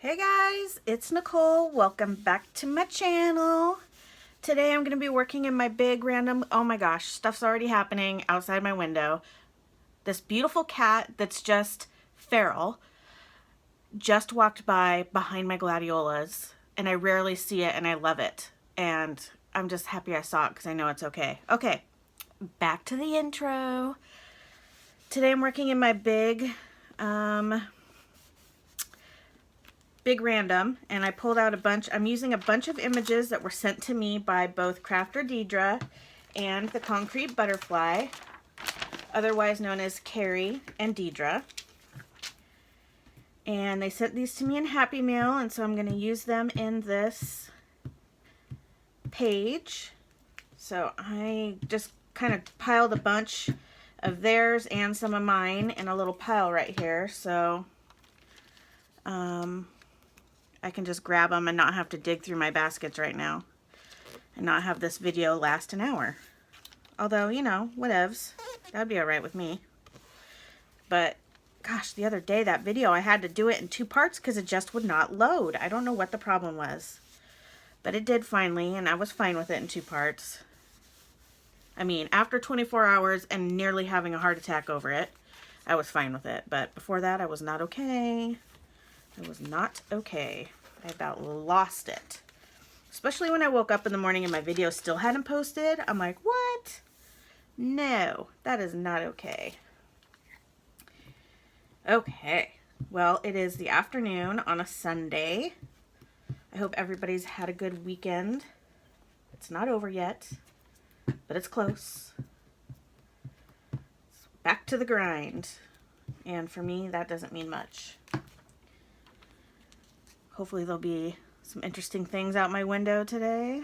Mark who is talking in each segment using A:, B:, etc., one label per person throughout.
A: Hey guys, it's Nicole. Welcome back to my channel. Today I'm going to be working in my big random, oh my gosh, stuff's already happening outside my window. This beautiful cat that's just feral just walked by behind my gladiolas, and I rarely see it and I love it. And I'm just happy I saw it because I know it's okay. Okay, back to the intro. Today I'm working in my big random, and I pulled out a bunch. I'm using a bunch of images that were sent to me by both Crafter Deidre and the Concrete Butterfly, otherwise known as Carrie and Deidre. And they sent these to me in Happy Mail, and so I'm going to use them in this page. So I just kind of piled a bunch of theirs and some of mine in a little pile right here, so I can just grab them and not have to dig through my baskets right now and not have this video last an hour. Although, you know, whatevs. That'd be alright with me. But, gosh, the other day, that video, I had to do it in 2 parts because it just would not load. I don't know what the problem was. But it did finally, and I was fine with it in 2 parts. I mean, after 24 hours and nearly having a heart attack over it, I was fine with it. But before that, I was not okay. It was not okay. I about lost it. Especially when I woke up in the morning and my video still hadn't posted. I'm like, what? No, that is not okay. Okay, well, it is the afternoon on a Sunday. I hope everybody's had a good weekend. It's not over yet, but it's close. It's back to the grind. And for me, that doesn't mean much. Hopefully there'll be some interesting things out my window today.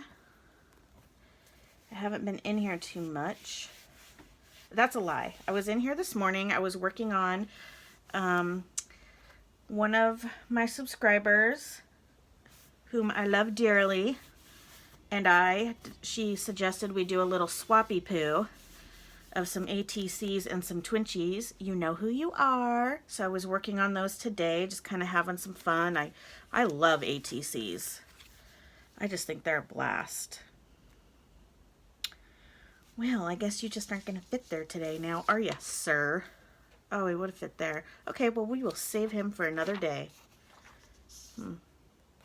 A: I haven't been in here too much. That's a lie. I was in here this morning. I was working on one of my subscribers, whom I love dearly, and she suggested we do a little swappy poo of some ATCs and some Twinchies. You know who you are. So I was working on those today, just kind of having some fun. I love ATCs. I just think they're a blast. Well, I guess you just aren't going to fit there today now, are you, sir? Oh, he would have fit there. Okay, well, we will save him for another day.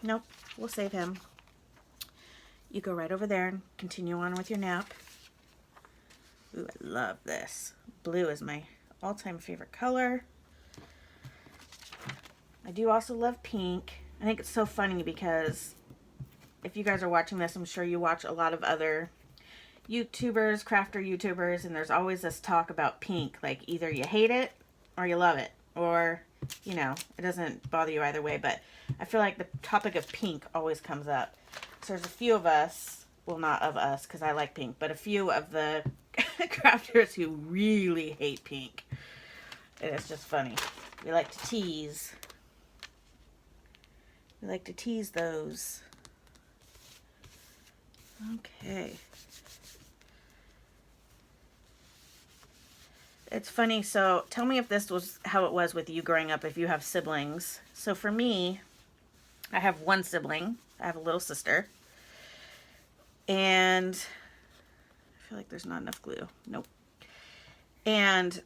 A: Nope, we'll save him. You go right over there and continue on with your nap. Ooh, I love this. Blue is my all-time favorite color. I do also love pink. I think it's so funny because if you guys are watching this, I'm sure you watch a lot of other YouTubers, crafter YouTubers, and there's always this talk about pink. Like, either you hate it or you love it. Or, you know, it doesn't bother you either way. But I feel like the topic of pink always comes up. So there's a few of us, well, not of us because I like pink, but a few of the crafters who really hate pink. And it's just funny. We like to tease. We like to tease those. Okay. It's funny, so tell me if this was how it was with you growing up, if you have siblings. So for me, I have one sibling. I have a little sister. And I feel like there's not enough glue. Nope. And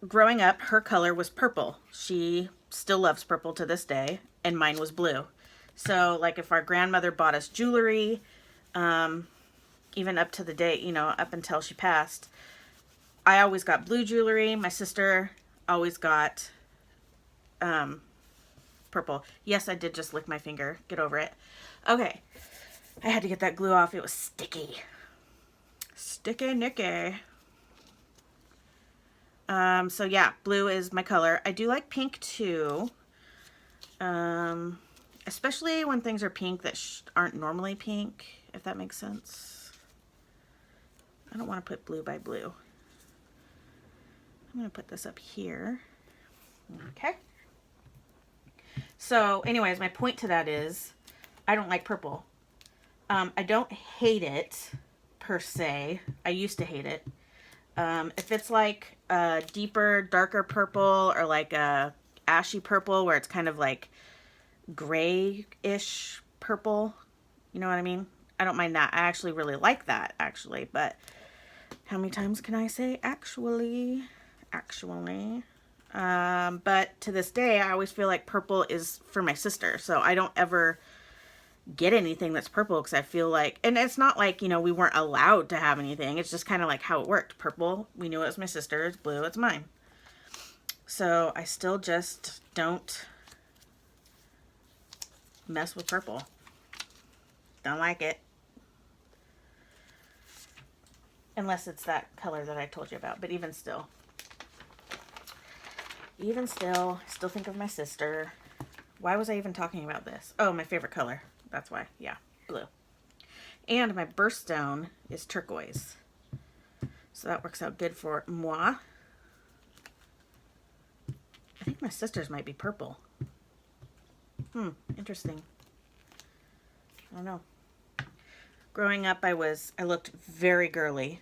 A: growing up, her color was purple. She still loves purple to this day, and mine was blue. So, like, if our grandmother bought us jewelry, even up to the day, you know, up until she passed, I always got blue jewelry. My sister always got purple. Yes, I did just lick my finger. Get over it. Okay. I had to get that glue off. It was sticky. Sticky Nicky. So yeah, blue is my color. I do like pink too. Especially when things are pink that aren't normally pink, if that makes sense. I don't want to put blue by blue. I'm going to put this up here. Okay. So anyways, my point to that is I don't like purple. I don't hate it per se. I used to hate it. If it's like a deeper, darker purple or like a ashy purple where it's kind of like grayish purple. You know what I mean? I don't mind that. I actually really like that, actually. But how many times can I say actually? Actually. But to this day, I always feel like purple is for my sister. So I don't ever get anything that's purple because I feel like, and it's not like, you know, we weren't allowed to have anything. It's just kind of like how it worked. Purple, we knew it was my sister's. Blue, it's mine. So I still just don't mess with purple. Don't like it. Unless it's that color that I told you about. But even still, I still think of my sister. Why was I even talking about this? Oh, my favorite color. That's why. Yeah, blue. And my birthstone is turquoise. So that works out good for moi. I think my sister's might be purple. Interesting. I don't know. Growing up, I looked very girly.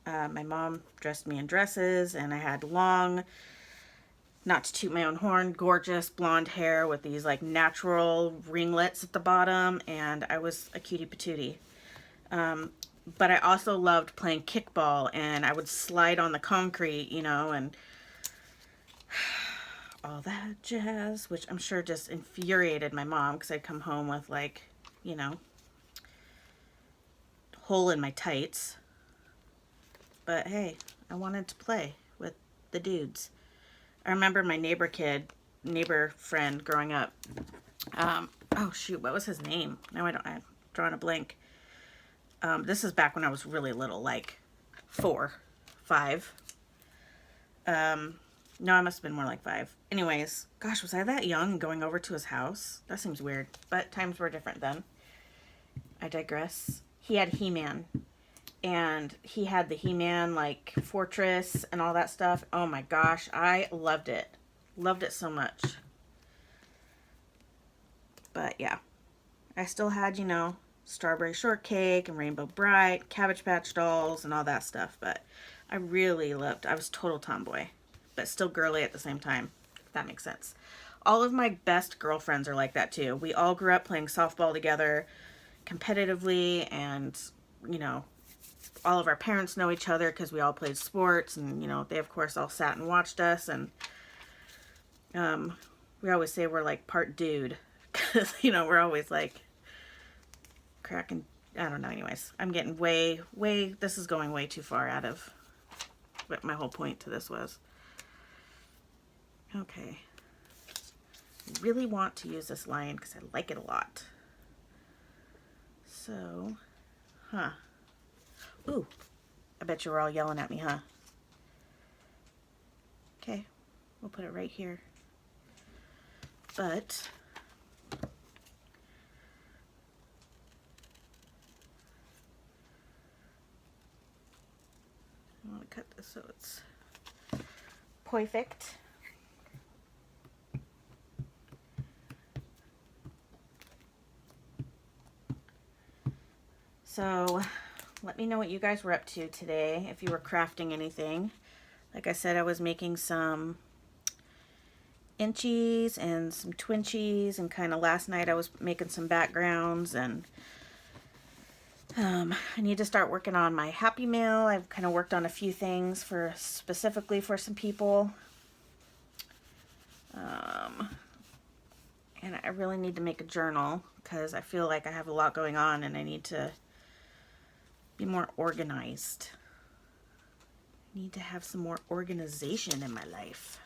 A: My mom dressed me in dresses, and I had long, not to toot my own horn, gorgeous blonde hair with these like natural ringlets at the bottom, and I was a cutie patootie. But I also loved playing kickball, and I would slide on the concrete, you know, and all that jazz, which I'm sure just infuriated my mom because I'd come home with like, you know, hole in my tights. But hey, I wanted to play with the dudes. I remember my neighbor friend growing up. Oh shoot, what was his name? Now I'm drawing a blank. This is back when I was really little, like 4, 5. No, I must have been more like 5. Anyways, gosh, was I that young going over to his house? That seems weird, but times were different then. I digress. He had He-Man, and he had the He-Man like fortress and all that stuff. Oh my gosh, I loved it. Loved it so much. But yeah, I still had, you know, Strawberry Shortcake and Rainbow Bright, Cabbage Patch Dolls and all that stuff. But I really loved, I was total tomboy, but still girly at the same time, if that makes sense. All of my best girlfriends are like that too. We all grew up playing softball together competitively, and, you know, all of our parents know each other because we all played sports, and, you know, they of course all sat and watched us, and we always say we're like part dude because, you know, we're always like cracking, I don't know, anyways. I'm getting way, this is going way too far out of what my whole point to this was. Okay. I really want to use this line because I like it a lot. So, ooh, I bet you were all yelling at me, huh? Okay, we'll put it right here. But I want to cut this so it's perfect. So let me know what you guys were up to today, if you were crafting anything. Like I said, I was making some inchies and some twinchies, and kind of last night I was making some backgrounds, and I need to start working on my Happy Mail. I've kind of worked on a few things specifically for some people. And I really need to make a journal because I feel like I have a lot going on and I need to be more organized. I need to have some more organization in my life.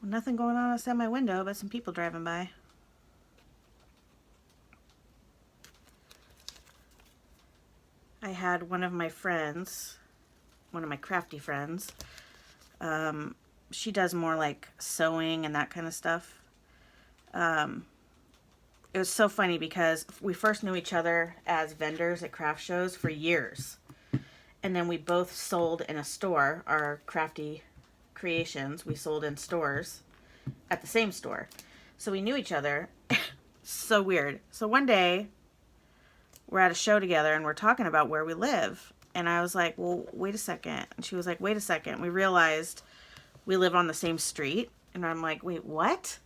A: Well, nothing going on outside my window, but some people driving by. I had one of my friends, one of my crafty friends, she does more like sewing and that kind of stuff. It was so funny because we first knew each other as vendors at craft shows for years. And then we both sold in a store, our crafty creations. We sold in stores at the same store. So we knew each other. So weird. So one day we're at a show together and we're talking about where we live. And I was like, well, wait a second. And she was like, wait a second. We realized we live on the same street. And I'm like, wait, what?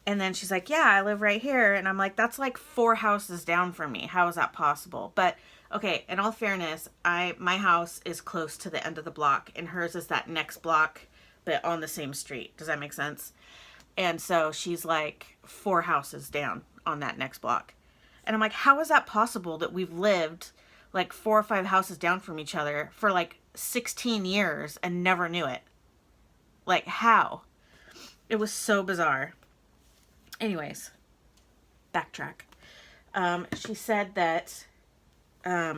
A: And then she's like, yeah, I live right here. And I'm like, that's like 4 houses down from me. How is that possible? But okay, in all fairness, my house is close to the end of the block and hers is that next block, but on the same street. Does that make sense? And so she's like 4 houses down on that next block. And I'm like, how is that possible that we've lived like 4 or 5 houses down from each other for like 16 years and never knew it? Like, how? It was so bizarre. Anyways, backtrack. She said that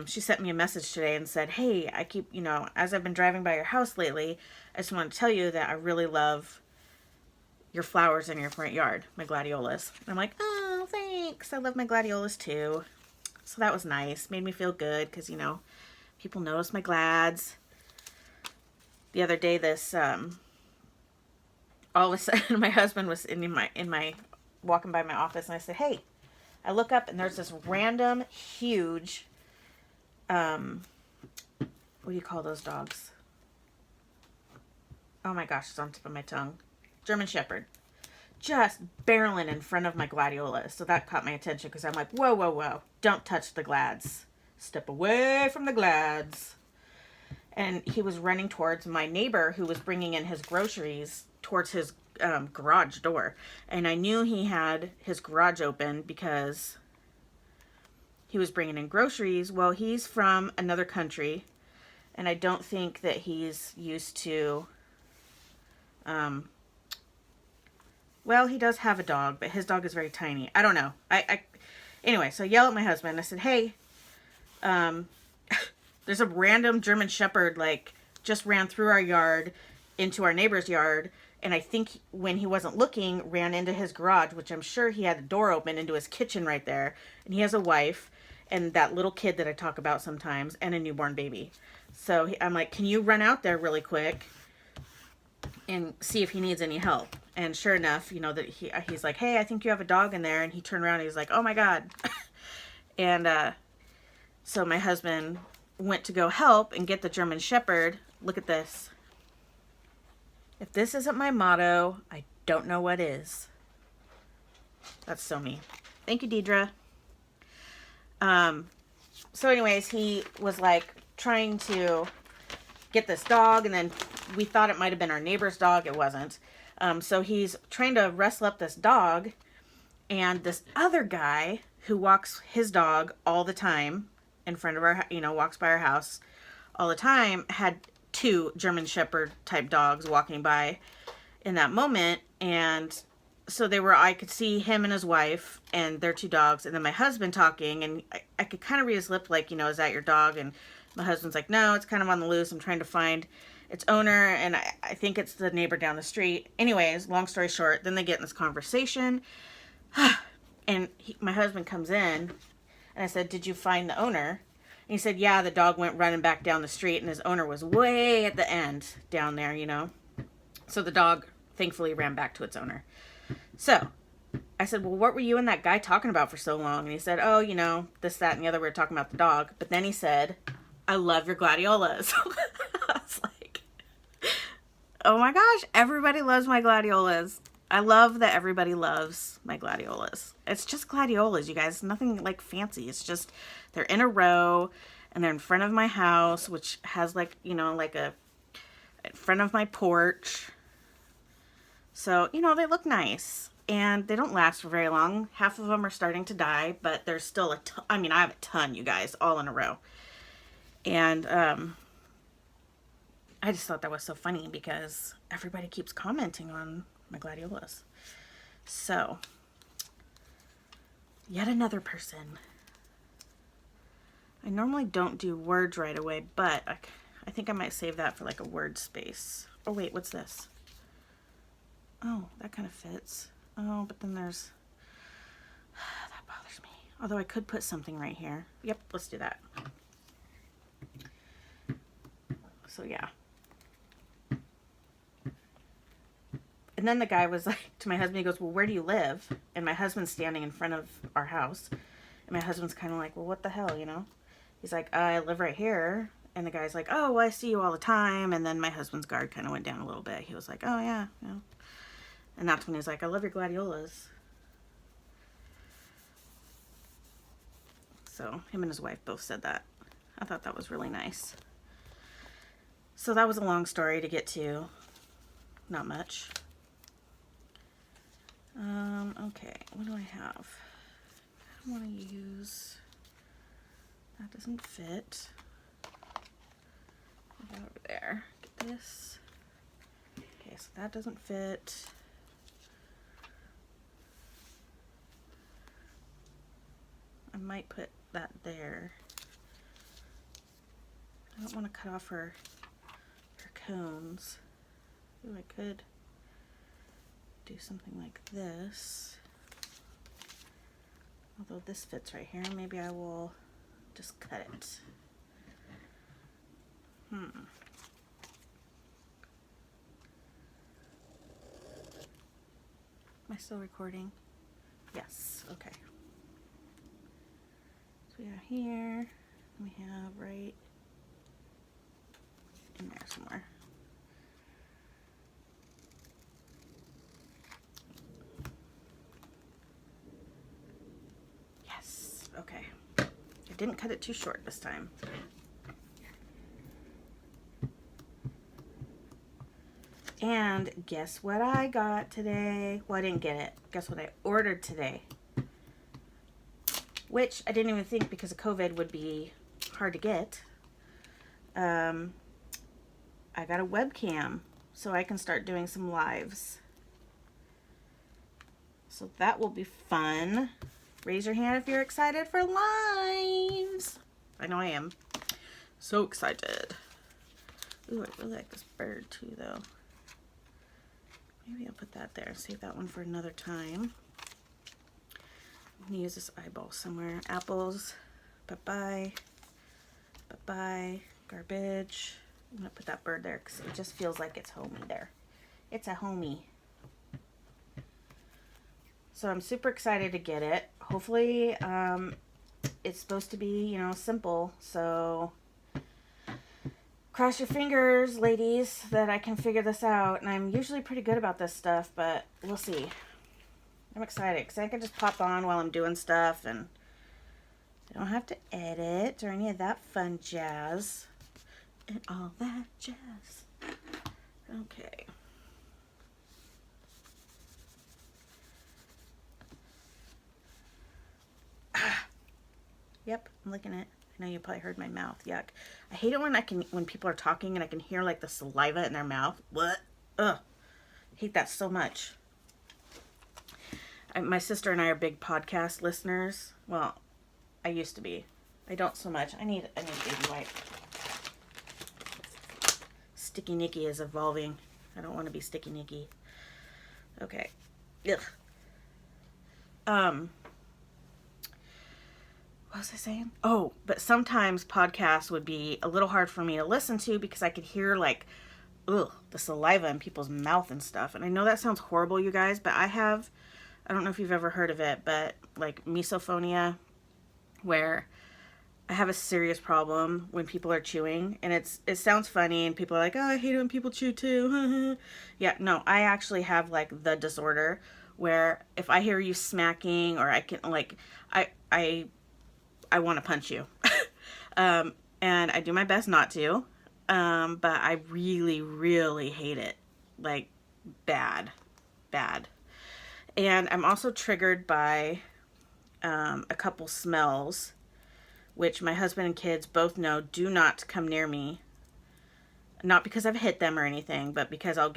A: she sent me a message today and said, hey, I keep, as I've been driving by your house lately, I just want to tell you that I really love your flowers in your front yard, my gladiolas. And I'm like, oh, thanks. I love my gladiolas too. So that was nice. Made me feel good because, people notice my glads. The other day, all of a sudden, my husband was in my walking by my office, and I said, hey, I look up and there's this random huge, what do you call those dogs? Oh my gosh, it's on the tip of my tongue. German Shepherd. Just barreling in front of my gladiolas. So that caught my attention because I'm like, whoa, whoa, whoa. Don't touch the glads. Step away from the glads. And he was running towards my neighbor who was bringing in his groceries towards his garage door. And I knew he had his garage open because he was bringing in groceries. Well, he's from another country, and I don't think that he's used to, well, he does have a dog, but his dog is very tiny. I don't know. Anyway, so I yell at my husband. I said, hey, there's a random German Shepherd, just ran through our yard into our neighbor's yard. And I think when he wasn't looking, ran into his garage, which I'm sure he had the door open into his kitchen right there. And he has a wife and that little kid that I talk about sometimes and a newborn baby. So I'm like, can you run out there really quick and see if he needs any help? And sure enough, that he's like, hey, I think you have a dog in there. And he turned around and he's like, oh my God. And so my husband went to go help and get the German Shepherd. Look at this. If this isn't my motto, I don't know what is. That's so me. Thank you, Deidre. So anyways, he was trying to get this dog, and then we thought it might have been our neighbor's dog. It wasn't. So he's trying to wrestle up this dog, and this other guy who walks his dog all the time in front of our, walks by our house all the time, had 2 German Shepherd type dogs walking by in that moment. And so I could see him and his wife and their 2 dogs, and then my husband talking, and I could kind of read his lip is that your dog? And my husband's like, no, it's kind of on the loose. I'm trying to find its owner, and I think it's the neighbor down the street. Anyways, long story short, then they get in this conversation, and my husband comes in, and I said, did you find the owner? And he said, yeah, the dog went running back down the street, and his owner was way at the end down there, So the dog thankfully ran back to its owner. So I said, well, what were you and that guy talking about for so long? And he said, oh, this, that, and the other. We were talking about the dog. But then he said, I love your gladiolas. I was like, oh my gosh, everybody loves my gladiolas. I love that everybody loves my gladiolas. It's just gladiolas, you guys. Nothing fancy. It's just they're in a row and they're in front of my house, which has a in front of my porch. So, they look nice and they don't last for very long. Half of them are starting to die, but there's still a ton. I have a ton, you guys, all in a row. And I just thought that was so funny because everybody keeps commenting on my gladiolas. So, yet another person. I normally don't do words right away, but I think I might save that for a word space. Oh wait, what's this? Oh, that kind of fits. Oh, but then there's, that bothers me. Although I could put something right here. Yep, let's do that. So yeah. And then the guy was like, to my husband, he goes, well, where do you live? And my husband's standing in front of our house. And my husband's kind of like, well, what the hell, you know? He's like, I live right here. And the guy's like, oh, well, I see you all the time. And then my husband's guard kind of went down a little bit. He was like, oh, yeah, you know. And that's when he's like, I love your gladiolas. So him and his wife both said that. I thought that was really nice. So that was a long story to get to. Not much. Okay, what do I have? I want to use, that doesn't fit. Go over there, get this. Okay, so that doesn't fit. I might put that there. I don't want to cut off her cones. Ooh, I could do something like this. Although this fits right here, maybe I will just cut it. Am I still recording? Yes, okay. So we have here, we have right in there somewhere. Yes, okay. I didn't cut it too short this time. And guess what I got today? Well, I didn't get it. Guess what I ordered today? Which I didn't even think because of COVID would be hard to get. I got a webcam so I can start doing some lives. So that will be fun. Raise your hand if you're excited for lives. I know I am. So excited. Ooh, I really like this bird too though. Maybe I'll put that there. Save that one for another time. I'm gonna use this eyeball somewhere. Apples. Bye-bye. Bye-bye. Garbage. I'm gonna put that bird there because it just feels like it's homey there. It's a homie. So I'm super excited to get it. Hopefully, it's supposed to be, you know, simple. So cross your fingers, ladies, that I can figure this out. And I'm usually pretty good about this stuff, but we'll see. I'm excited because I can just pop on while I'm doing stuff and I don't have to edit or any of that fun jazz. And all that jazz. Okay. Yep, I'm licking it. I know you probably heard my mouth. Yuck. I hate it when people are talking and I can hear like the saliva in their mouth. What? Ugh. I hate that so much. My sister and I are big podcast listeners. Well, I used to be. I don't so much. I need a baby wipe. Sticky Nicky is evolving. I don't want to be Sticky Nicky. Okay. Ugh. What was I saying? Oh, but sometimes podcasts would be a little hard for me to listen to because I could hear like, ugh, the saliva in people's mouth and stuff. And I know that sounds horrible, you guys, but I don't know if you've ever heard of it, but like misophonia, where I have a serious problem when people are chewing, and it sounds funny, and people are like, oh, I hate it when people chew too. Yeah, no, I actually have like the disorder where if I hear you smacking, or I can like, I want to punch you. And I do my best not to, but I really, really hate it, like bad. And I'm also triggered by a couple smells, which my husband and kids both know do not come near me. Not because I've hit them or anything, but because I've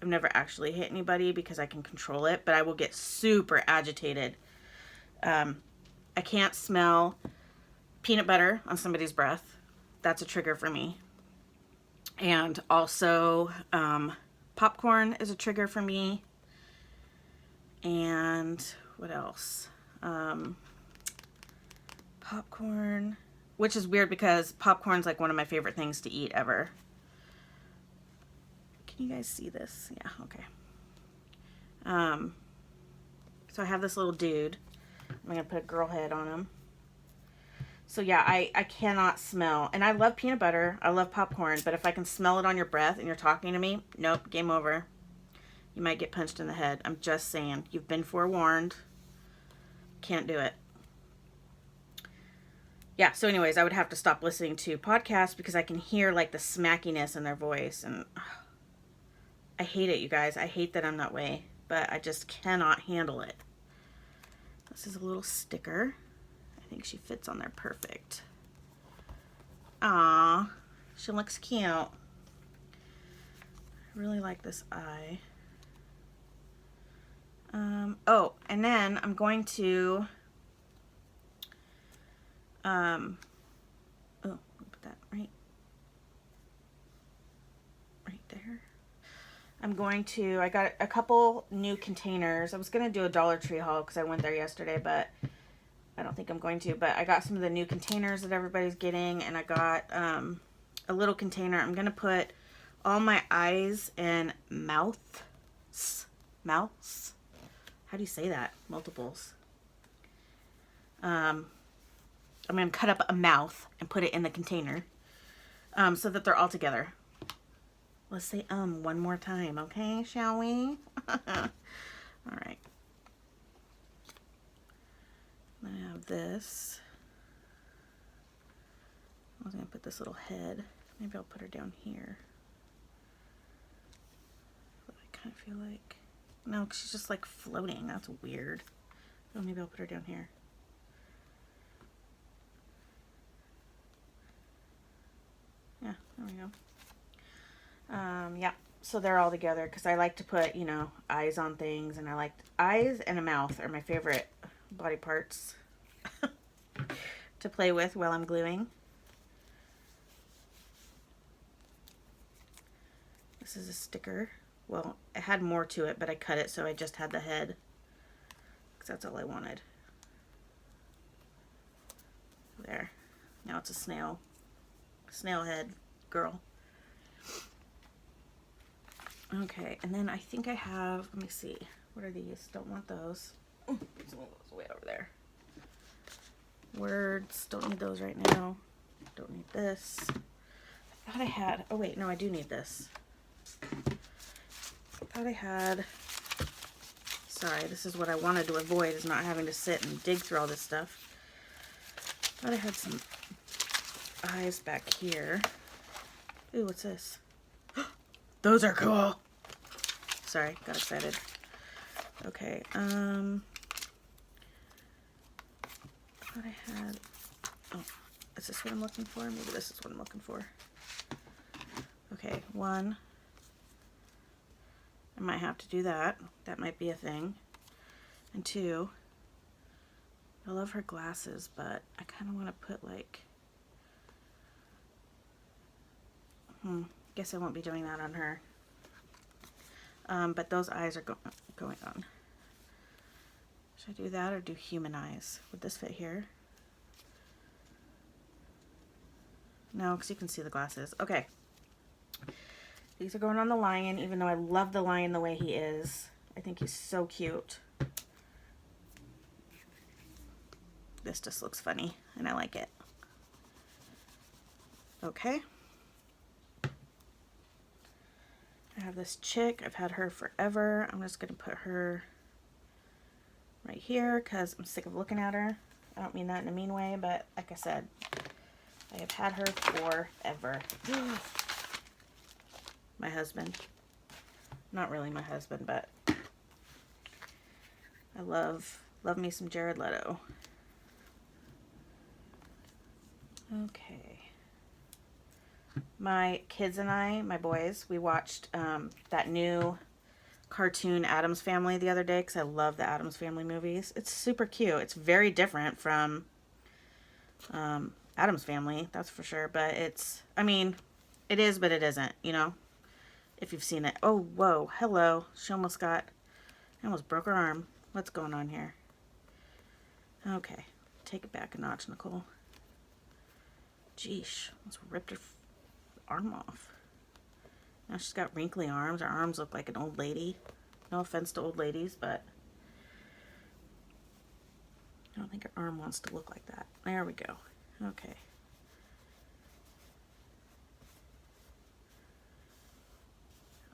A: never actually hit anybody because I can control it, but I will get super agitated. I can't smell peanut butter on somebody's breath. That's a trigger for me. And also Popcorn is a trigger for me. And what else? Popcorn, which is weird because popcorn's like one of my favorite things to eat ever. Can you guys see this? Yeah, okay. So I have this little dude. I'm gonna put a girl head on him. So yeah, I cannot smell, and I love peanut butter, I love popcorn, but if I can smell it on your breath and you're talking to me, nope, game over. You might get punched in the head. I'm just saying, you've been forewarned. Can't do it. Yeah, so anyways, I would have to stop listening to podcasts because I can hear like the smackiness in their voice, and I hate it, you guys. I hate that I'm that way, but I just cannot handle it. This is a little sticker. I think she fits on there perfect. Aww, she looks cute. I really like this eye. Oh, and then I'm going to, oh, put that right there. I'm going to, I got a couple new containers. I was going to do a Dollar Tree haul because I went there yesterday, but I don't think I'm going to. But I got some of the new containers that everybody's getting, and I got a little container. I'm going to put all my eyes and mouths. How do you say that? Multiples. I'm going to cut up a mouth and put it in the container so that they're all together. Let's say one more time, okay? Shall we? All right. I have this. I was going to put this little head. Maybe I'll put her down here. But I kind of feel like... No, because she's just like floating. That's weird. Oh, maybe I'll put her down here. Yeah, there we go. Yeah, so they're all together because I like to put, you know, eyes on things, and I like eyes and a mouth are my favorite body parts to play with while I'm gluing. This is a sticker. Well, it had more to it, but I cut it so I just had the head because that's all I wanted. There. Now it's a snail. Snail head girl. Okay, and then I think I have, let me see. What are these? Don't want those. Ooh, these one goes way over there. Words. Don't need those right now. Don't need this. I thought I had, oh wait, no, I do need this. I thought I had, sorry, this is what I wanted to avoid, is not having to sit and dig through all this stuff. I thought I had some eyes back here. Ooh, what's this? Those are cool. Sorry, got excited. Okay, I thought I had, oh, is this what I'm looking for? Maybe this is what I'm looking for. Okay, one. I might have to do that. That might be a thing. And two, I love her glasses, but I kind of want to put like, guess I won't be doing that on her. But those eyes are going on. Should I do that or do human eyes? Would this fit here? No, because you can see the glasses. Okay. These are going on the lion, even though I love the lion the way he is. I think he's so cute. This just looks funny, and I like it. Okay. I have this chick. I've had her forever. I'm just going to put her right here because I'm sick of looking at her. I don't mean that in a mean way, but like I said, I have had her forever. My husband. Not really my husband, but I love me some Jared Leto. Okay. My kids and I, my boys, we watched that new cartoon Addams Family the other day because I love the Addams Family movies. It's super cute. It's very different from Addams Family, that's for sure. But it's, I mean, it is, but it isn't, you know. if you've seen it. Oh, whoa, hello. She almost got, I almost broke her arm. What's going on here? Okay, take it back a notch, Nicole. Jeesh, almost ripped her arm off. Now she's got wrinkly arms. Her arms look like an old lady. No offense to old ladies, but I don't think her arm wants to look like that. There we go. Okay.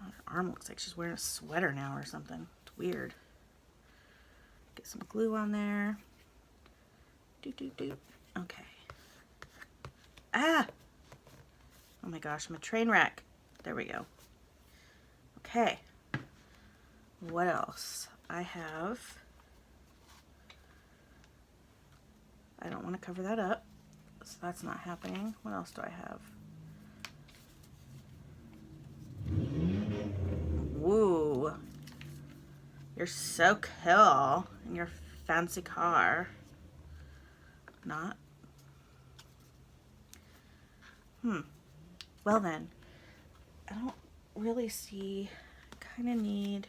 A: Oh, her arm looks like she's wearing a sweater now or something. It's weird. Get some glue on there. Okay. Ah! Oh my gosh, I'm a train wreck. There we go. Okay. What else? I don't want to cover that up, so that's not happening. What else do I have? Woo! You're so cool in your fancy car. Not? Well then, I don't really see, kind of need,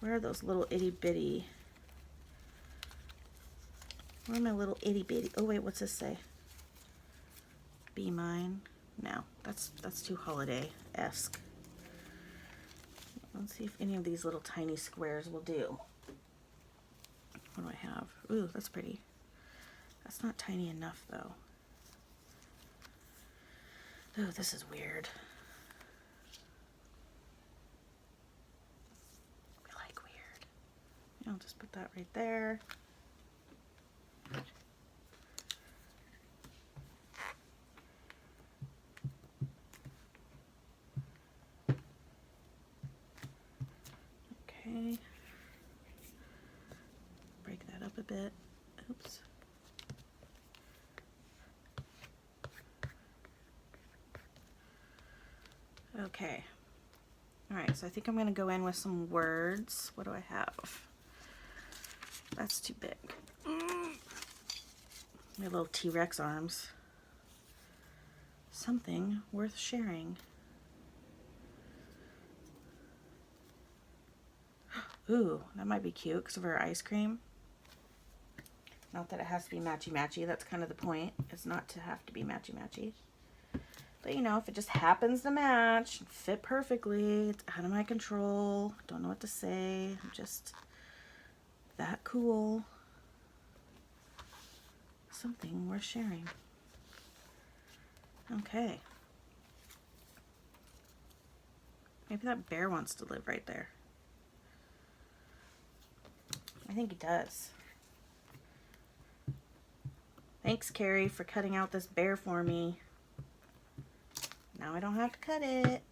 A: where are those little itty bitty, where are my little itty bitty, oh wait, what's this say? Be mine? No, that's too holiday-esque. Let's see if any of these little tiny squares will do. What do I have? Ooh, that's pretty. That's not tiny enough though. Oh, this is weird. I like weird. I'll just put that right there. Okay. Break that up a bit. Oops. Okay. Alright, so I think I'm going to go in with some words. What do I have? That's too big. My little T-Rex arms. Something worth sharing. Ooh, that might be cute because of her ice cream. Not that it has to be matchy-matchy. That's kind of the point. It's not to have to be matchy-matchy. But, you know, if it just happens to match and fit perfectly, it's out of my control. Don't know what to say. I'm just that cool. Something worth sharing. Okay. Maybe that bear wants to live right there. I think he does. Thanks, Carrie, for cutting out this bear for me. Now I don't have to cut it.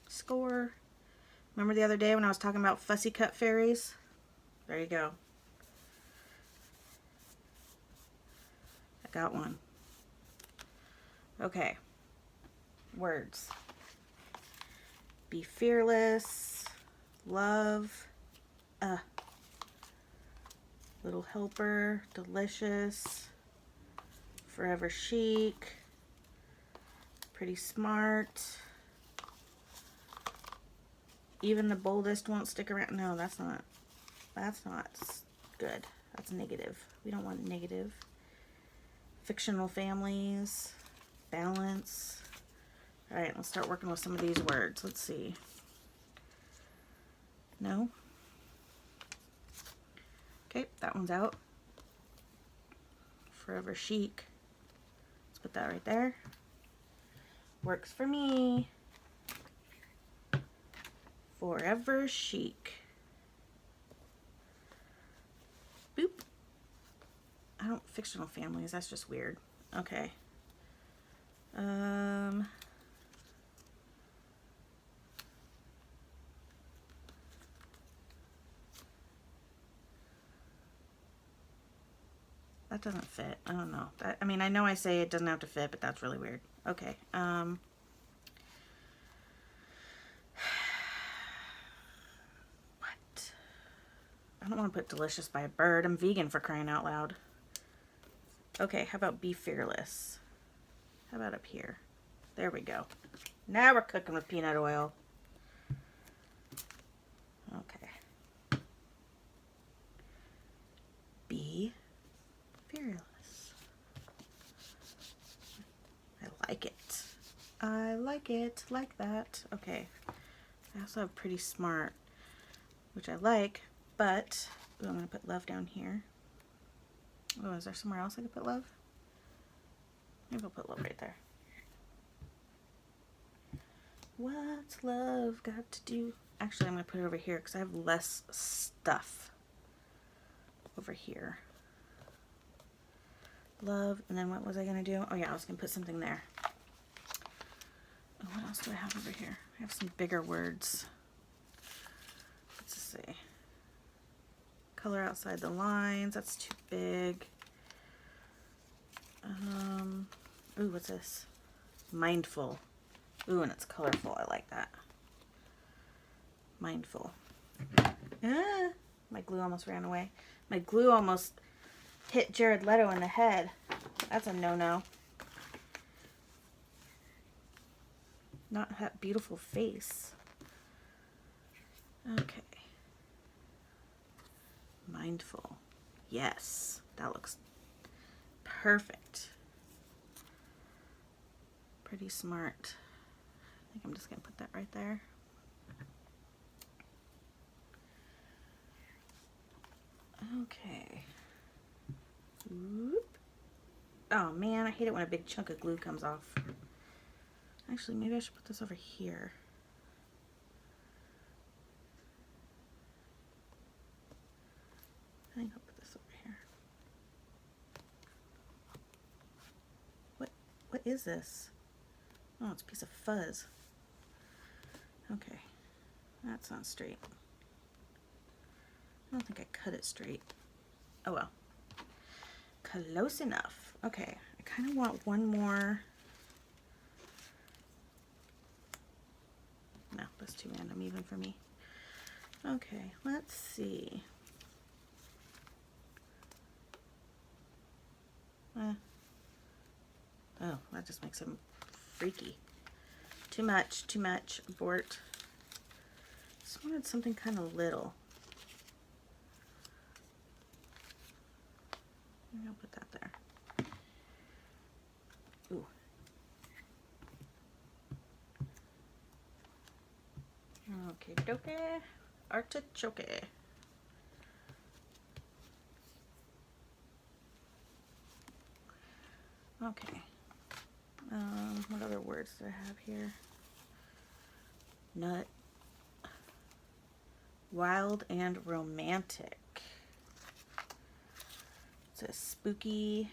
A: Score. Remember the other day when I was talking about fussy cut fairies? There you go. I got one. Okay. Words. Be fearless. Love. Little helper. Delicious. Forever chic. Pretty smart. Even the boldest won't stick around. No, that's not good. That's negative. We don't want negative. Fictional families. Balance. All right, let's start working with some of these words. Let's see. No? Okay, that one's out. Forever chic. Let's put that right there. Works for me. Forever chic. Boop. I don't, fictional families, that's just weird. Okay. That doesn't fit. I don't know. That, I mean, I know I say it doesn't have to fit, but that's really weird. Okay. What? I don't want to put delicious by a bird. I'm vegan, for crying out loud. Okay, how about be fearless? How about up here? There we go. Now we're cooking with peanut oil. Okay. Be fearless. I like it. I like it like that. Okay. I also have pretty smart, which I like, but ooh, I'm going to put love down here. Oh, is there somewhere else I could put love? Maybe I'll put love right there. What's love got to do? Actually, I'm going to put it over here because I have less stuff over here. Love, and then what was I going to do? Oh yeah, I was going to put something there. Oh, what else do I have over here? I have some bigger words. Let's see. Color outside the lines. That's too big. Ooh, what's this? Mindful. Ooh, and it's colorful. I like that. Mindful. Ah, my glue almost ran away. My glue almost hit Jared Leto in the head. That's a no-no. Not that beautiful face. Okay. Mindful. Yes, that looks perfect. Pretty smart. I think I'm just going to put that right there. Okay. Whoop. Oh man, I hate it when a big chunk of glue comes off. Actually, maybe I should put this over here. I think I'll put this over here. What is this? Oh, it's a piece of fuzz. Okay, that's not straight. I don't think I cut it straight. Oh well. Close enough. Okay, I kind of want one more. No, that's too random even for me. Okay, let's see. Oh, that just makes him freaky. Too much, abort. Just wanted something kind of little. Maybe I'll put that there. Ooh. Okay, dokie. Artichoke. Okay. What other words do I have here? Nut. Wild and romantic. It's a spooky.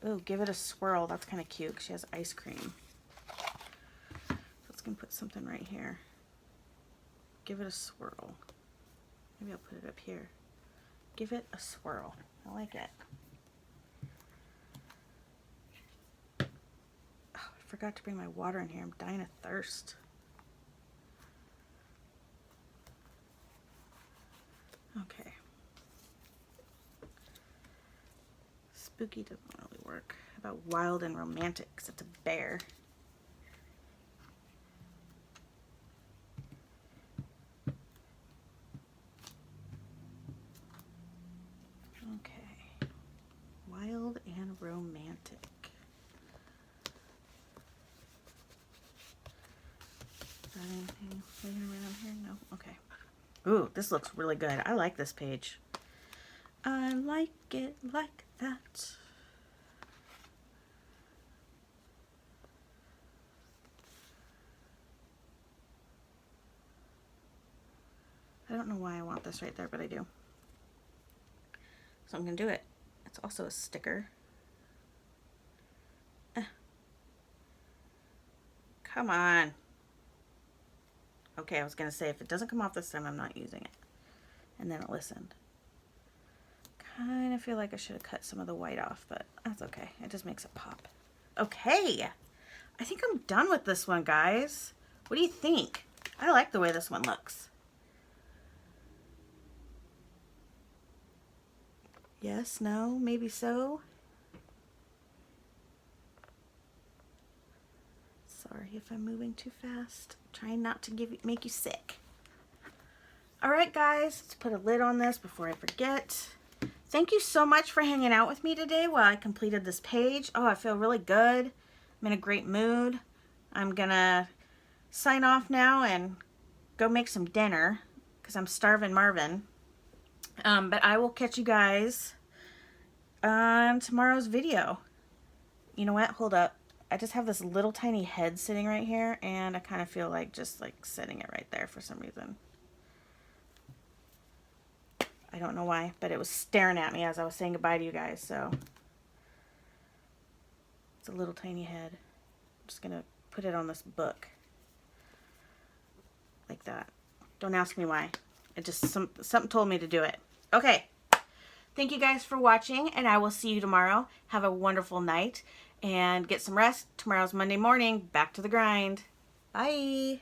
A: Oh, give it a swirl. That's kind of cute 'cause she has ice cream. So it's gonna put something right here. Give it a swirl. Maybe I'll put it up here. Give it a swirl. I like it. Oh, I forgot to bring my water in here. I'm dying of thirst. Okay. Spooky doesn't really work. How about wild and romantic? 'Cause it's a bear. Okay. Wild and romantic. Is there anything laying around here? No? Okay. Ooh, this looks really good. I like this page. I like it like that. I don't know why I want this right there, but I do. So I'm going to do it. It's also a sticker. Come on. Okay, I was going to say, if it doesn't come off this time, I'm not using it. And then it listened. Kind of feel like I should have cut some of the white off, but that's okay. It just makes it pop. Okay. I think I'm done with this one, guys. What do you think? I like the way this one looks. Yes, no, maybe so. Sorry if I'm moving too fast. I'm trying not to make you sick. Alright guys, let's put a lid on this before I forget. Thank you so much for hanging out with me today while I completed this page. Oh, I feel really good. I'm in a great mood. I'm gonna sign off now and go make some dinner because I'm starving Marvin. But I will catch you guys on tomorrow's video. You know what? Hold up. I just have this little tiny head sitting right here, and I kind of feel like just like setting it right there for some reason. I don't know why, but it was staring at me as I was saying goodbye to you guys, so it's a little tiny head. I'm just gonna put it on this book like that. Don't ask me why. It just something told me to do it. Okay. Thank you guys for watching, and I will see you tomorrow. Have a wonderful night and get some rest. Tomorrow's Monday morning. Back to the grind. Bye.